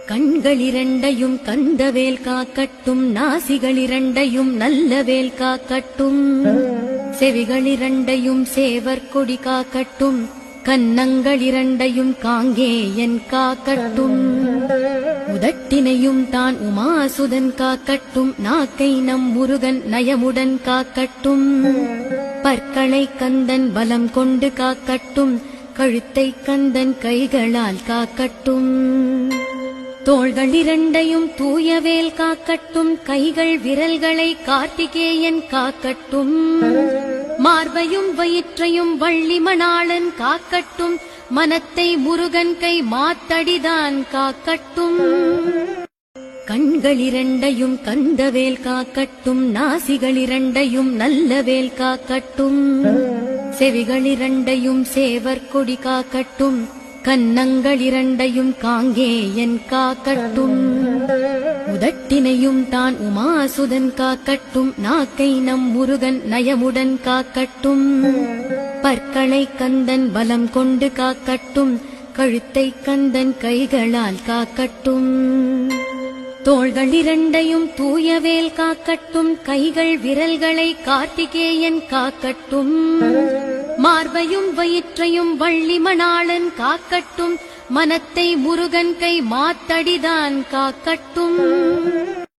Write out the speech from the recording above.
கண்களிரண்டையும் கந்தவேல் காக்கட்டும், நாசிகளிரண்டையும் நல்லவேல் காக்கட்டும், செவிகளிரண்டையும் சேவற்கொடி காக்கட்டும், கன்னங்களிரண்டையும் காங்கேயன் காக்கட்டும், உதட்டினையும் தான் உமாசுதன் காக்கட்டும், நாக்கை நம் முருகன் நயமுடன் காக்கட்டும், பற்களை கந்தன் பலம் கொண்டு காக்கட்டும், கழுத்தை கந்தன் கைகளால் காக்கட்டும், தோள்களிரண்டையும் தூயவேல் காக்கட்டும், கைகள் விரல்களை கார்த்திகேயன் காக்கட்டும், மார்பையும் வயிற்றையும் வள்ளி மணாளன் காக்கட்டும், மனத்தை முருகன் கை மாத்தடிதான் காக்கட்டும், கண்களிரண்டையும் கந்தவேல் காக்கட்டும், நாசிகளிரண்டையும் நல்லவேல் காக்கட்டும், செவிகளிரண்டையும் சேவற்கொடி காக்கட்டும், கன்னங்களிரண்டையும் காங்கேயன் காக்கட்டும், உதட்டினையும் தான் உமாசுதன் காக்கட்டும், நாக்கை நம் முருகன் நயமுடன் காக்கட்டும், பற்களை கந்தன் பலம் கொண்டு காக்கட்டும், கழுத்தை கந்தன் கைகளால் காக்கட்டும், தோள்களிரண்டையும் தூயவேல் காக்கட்டும், கைகள் விரல்களை கார்த்திகேயன் காக்கட்டும், மார்பையும் வயிற்றையும் வள்ளி மணாளன் காக்கட்டும், மனத்தை முருகன் கை மாத்தடிதான் காக்கட்டும்.